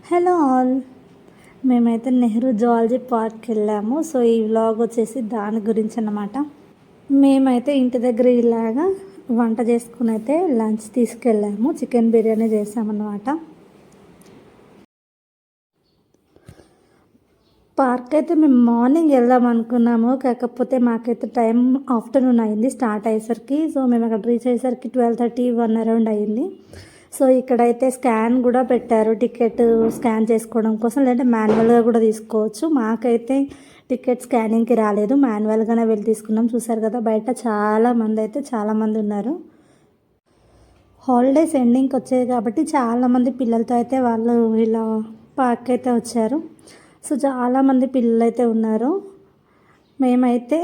Hello all, మేమైతే Nehru zoology పార్క్కి వెళ్ళాము. సో ఈ వ్లాగ్ వచ్చేసి దాని గురించి అన్నమాట. మేమైతే ఇంటి దగ్గర ఇలాగా వంట చేసుకుని అయితే లంచ్ తీసుకెళ్ళాము. చికెన్ బిర్యానీ చేసామన్నమాట. పార్క్ అయితే మేము మార్నింగ్ వెళ్దాం అనుకున్నాము, కాకపోతే మాకైతే టైం ఆఫ్టర్నూన్ అయింది స్టార్ట్ అయ్యేసరికి. సో మేము అక్కడ రీచ్ అయ్యేసరికి 12:30, 1 అరౌండ్ అయింది. సో ఇక్కడైతే స్కాన్ కూడా పెట్టారు, టికెట్ స్కాన్ చేసుకోవడం కోసం, లేదంటే మాన్యువల్గా కూడా తీసుకోవచ్చు. మాకైతే టికెట్ స్కానింగ్కి రాలేదు, మాన్యువల్గానే వెళ్ళి తీసుకున్నాం. చూసారు కదా బయట చాలామంది ఉన్నారు. హాలిడేస్ ఎండింగ్కి వచ్చేది కాబట్టి చాలామంది పిల్లలతో అయితే వాళ్ళు ఇలా పార్క్ అయితే వచ్చారు. సో చాలామంది పిల్లలు అయితే ఉన్నారు. మేమైతే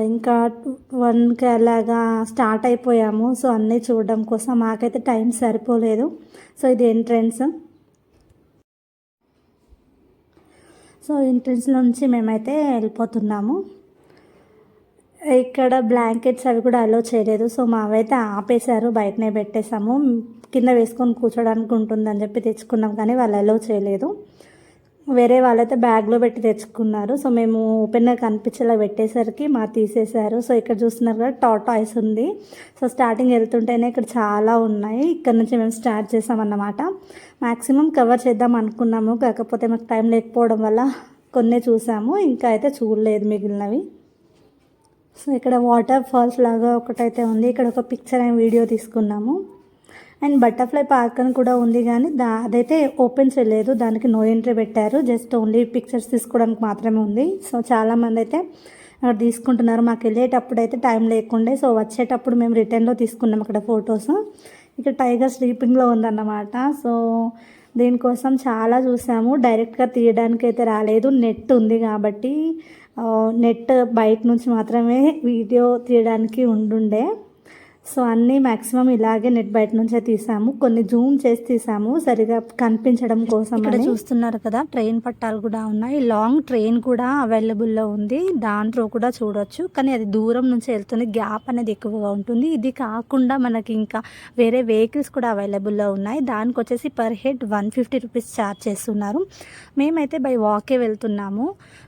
ఇంకా 1కి అలాగా స్టార్ట్ అయిపోయాము. సో అన్నీ చూడడం కోసం మాకైతే టైం సరిపోలేదు. సో ఇది ఎంట్రన్స్. సో ఎంట్రన్స్ నుంచి మేమైతే వెళ్ళిపోతున్నాము. ఇక్కడ బ్లాంకెట్స్ అవి కూడా అలో చేయలేదు. సో మావైతే ఆపేశారు, బయటనే పెట్టేశాము. కింద వేసుకొని కూర్చోడానికి ఉంటుందని చెప్పి తెచ్చుకున్నాం, కానీ వాళ్ళు అలో చేయలేదు. వేరే వాళ్ళైతే బ్యాగ్లో పెట్టి తెచ్చుకున్నారు. సో మేము ఓపెన్గా కనిపించేలా పెట్టేసరికి తీసేశారు. సో ఇక్కడ చూస్తున్నారు కదా టాటాయిస్ ఉంది. సో స్టార్టింగ్ వెళ్తుంటేనే ఇక్కడ చాలా ఉన్నాయి. ఇక్కడ నుంచి మేము స్టార్ట్ చేసామన్నమాట. మ్యాక్సిమం కవర్ చేద్దాం అనుకున్నాము, కాకపోతే మాకు టైం లేకపోవడం వల్ల కొన్నే చూసాము, ఇంకా అయితే చూడలేదు మిగిలినవి. సో ఇక్కడ వాటర్ ఫాల్స్ లాగా ఒకటైతే ఉంది. ఇక్కడ ఒక పిక్చర్ అండ్ వీడియో తీసుకున్నాము. అండ్ బటర్ఫ్లై పార్క్ అని కూడా ఉంది, కానీ అదైతే ఓపెన్ చేయలేదు, దానికి నో ఎంట్రీ పెట్టారు. జస్ట్ ఓన్లీ పిక్చర్స్ తీసుకోవడానికి మాత్రమే ఉంది. సో చాలామంది అయితే అక్కడ తీసుకుంటున్నారు. మాకు వెళ్ళేటప్పుడు అయితే టైం లేకుండే, సో వచ్చేటప్పుడు మేము రిటర్న్లో తీసుకున్నాం అక్కడ ఫొటోస్. ఇక్కడ టైగర్ స్లీపింగ్లో ఉందన్నమాట. సో దీనికోసం చాలా చూసాము, డైరెక్ట్గా తీయడానికి అయితే రాలేదు. నెట్ ఉంది కాబట్టి నెట్ బయట నుంచి మాత్రమే వీడియో తీయడానికి ఉండుండే. సో అన్నీ మ్యాక్సిమం ఇలాగే నెట్ బయట నుంచే తీసాము. కొన్ని జూమ్ చేసి తీసాము సరిగా కనిపించడం కోసం. ఇక్కడ చూస్తున్నారు కదా ట్రైన్ పట్టాలు కూడా ఉన్నాయి. లాంగ్ ట్రైన్ కూడా అవైలబుల్లో ఉంది, దాంట్లో కూడా చూడొచ్చు. కానీ అది దూరం నుంచి వెళ్తుంది, గ్యాప్ అనేది ఎక్కువగా ఉంటుంది. ఇది కాకుండా మనకి ఇంకా వేరే వెహికల్స్ కూడా అవైలబుల్లో ఉన్నాయి. దానికి వచ్చేసి పర్ హెడ్ 150 రూపీస్ ఛార్జ్ చేస్తున్నారు. మేమైతే బై వాకే వెళ్తున్నాము.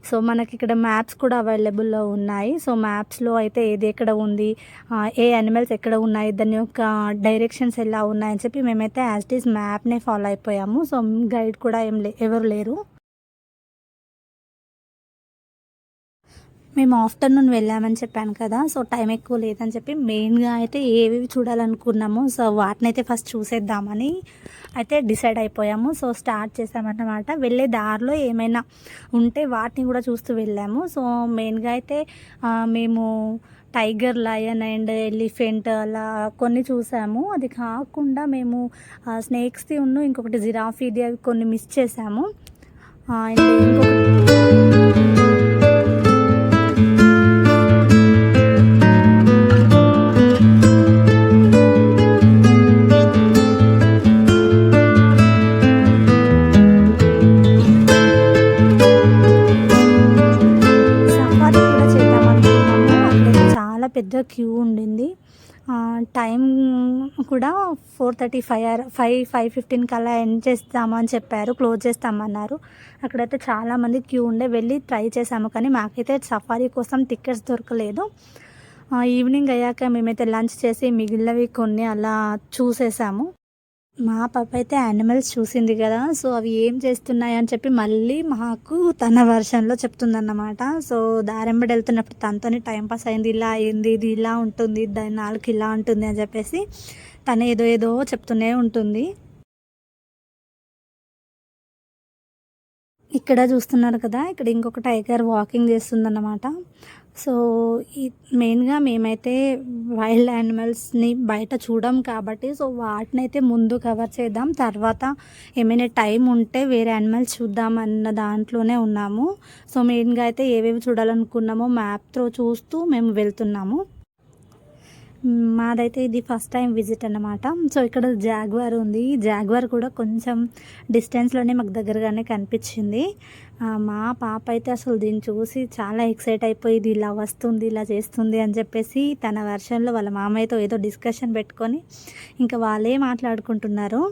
సో మనకి ఇక్కడ మ్యాప్స్ కూడా అవైలబుల్లో ఉన్నాయి. సో మ్యాప్స్లో అయితే ఏది ఎక్కడ ఉంది, ఏ యానిమల్స్ ఎక్కడ ఉన్నాయి, దాని యొక్క డైరెక్షన్స్ ఎలా ఉన్నాయని చెప్పి మేమైతే యాజ్ ఇట్ ఈస్ మ్యాప్నే ఫాలో అయిపోయాము. సో గైడ్ కూడా ఎవరు లేరు. మేము ఆఫ్టర్నూన్ వెళ్ళామని చెప్పాను కదా, సో టైం ఎక్కువ లేదని చెప్పి మెయిన్గా అయితే ఏవి చూడాలనుకున్నాము, సో వాటిని అయితే ఫస్ట్ చూసేద్దామని అయితే డిసైడ్ అయిపోయాము. సో స్టార్ట్ చేసామన్నమాట. వెళ్ళే దారిలో ఏమైనా ఉంటే వాటిని కూడా చూస్తూ వెళ్ళాము. సో మెయిన్గా అయితే మేము టైగర్, లయన్ అండ్ ఎలిఫెంట్ అలా కొన్ని చూసాము. అది కాకుండా మేము స్నేక్స్ది ఇంకొకటి జిరాఫీది అవి కొన్ని మిస్ చేసాము. అండ్ పెద్ద క్యూ ఉండింది. టైం కూడా 4:35 5:15 కల్లా ఎండ్ చేస్తామని చెప్పారు, క్లోజ్ చేస్తామన్నారు. అక్కడైతే చాలామంది క్యూ ఉండే, వెళ్ళి ట్రై చేసాము, కానీ మాకైతే సఫారీ కోసం టికెట్స్ దొరకలేదు. ఈవినింగ్ అయ్యాక మేమైతే లంచ్ చేసి మిగిలినవి కొన్ని అలా చూసేసాము. మా పాప అయితే యానిమల్స్ చూసింది కదా, సో అవి ఏం చేస్తున్నాయి అని చెప్పి మళ్ళీ మాకు తన వర్షన్లో చెప్తుందన్నమాట. సో దారెంబడి వెళ్తున్నప్పుడు తనతోని టైంపాస్ అయింది, ఇలా అయింది, ఇది ఇలా ఉంటుంది, దాని నాలుగు ఇలా ఉంటుంది అని చెప్పేసి తను ఏదో చెప్తూనే ఉంటుంది. ఇక్కడ చూస్తున్నారు కదా, ఇక్కడ ఇంకొక టైగర్ వాకింగ్ చేస్తుందన్నమాట. సో మెయిన్గా మేమైతే వైల్డ్ యానిమల్స్ని బయట చూడం కాబట్టి, సో వాటినైతే ముందు కవర్ చేద్దాం, తర్వాత ఏమైనా టైం ఉంటే వేరే యానిమల్స్ చూద్దాం అన్న దాంట్లోనే ఉన్నాము. సో మెయిన్గా అయితే ఏవేవి చూడాలనుకున్నామో మ్యాప్తో చూస్తూ మేము వెళ్తున్నాము. మాదైతే ఇది ఫస్ట్ టైం విజిట్ అన్నమాట. సో ఇక్కడ జాగ్వార్ ఉంది. జాగ్వార్ కూడా కొంచెం డిస్టెన్స్లోనే మాకు దగ్గరగానే కనిపించింది. మా పాప అయితే అసలు దీన్ని చూసి చాలా ఎక్సైట్ అయిపోయింది, ఇలా వస్తుంది, ఇలా చేస్తుంది అని చెప్పేసి తన వర్షన్లో వాళ్ళ మామయ్యతో ఏదో డిస్కషన్ పెట్టుకొని ఇంకా వాళ్ళే మాట్లాడుకుంటున్నారు.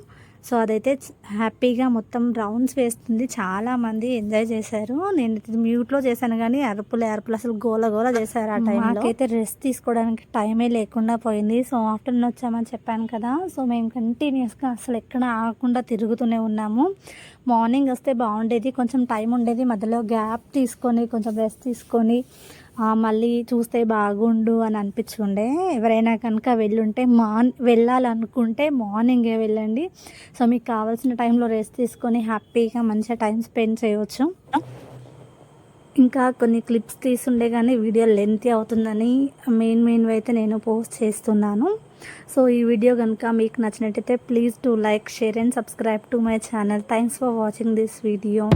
సో అదైతే హ్యాపీగా మొత్తం రౌండ్స్ వేస్తుంది. చాలామంది ఎంజాయ్ చేశారు. నేను మ్యూట్లో చేశాను కానీ అరుపులు అసలు గోల గోల చేశారు ఆ టైంలో. మాకైతే రెస్ట్ తీసుకోవడానికి టైమే లేకుండా పోయింది. సో ఆఫ్టర్నూన్ వచ్చామని చెప్పాను కదా, సో మేము కంటిన్యూస్గా అసలు ఎక్కడ ఆగకుండా తిరుగుతూనే ఉన్నాము. మార్నింగ్ వస్తే బాగుండేది, కొంచెం టైం ఉండేది, మధ్యలో గ్యాప్ తీసుకొని కొంచెం రెస్ట్ తీసుకొని మళ్ళీ చూస్తే బాగుండు అని అనిపించుండే. ఎవరైనా కనుక వెళ్ళాలనుకుంటే మార్నింగే వెళ్ళండి. సో మీకు కావాల్సిన టైంలో రెస్ట్ తీసుకొని హ్యాపీగా మంచిగా టైం స్పెండ్ చేయవచ్చు. ఇంకా కొన్ని క్లిప్స్ తీసుండే కానీ వీడియో లెంతీ అవుతుందని మెయిన్ అయితే నేను పోస్ట్ చేస్తున్నాను. సో ఈ వీడియో కనుక మీకు నచ్చినట్టయితే please to like, share and subscribe to my channel. Thanks for watching this video.